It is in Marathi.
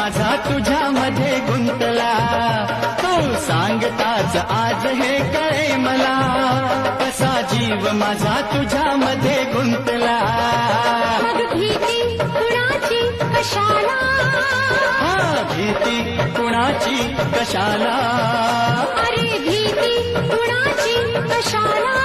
माझा तुझ्यामध्ये गुंतला, तू सांगताच आज हे कळे मला, कसा जीव माझा तुझ्यामध्ये गुंतला. मग भीती कुणाची कशाला, हा भीती कुणाची कशाला, अरे भीती कुणाची कशाला.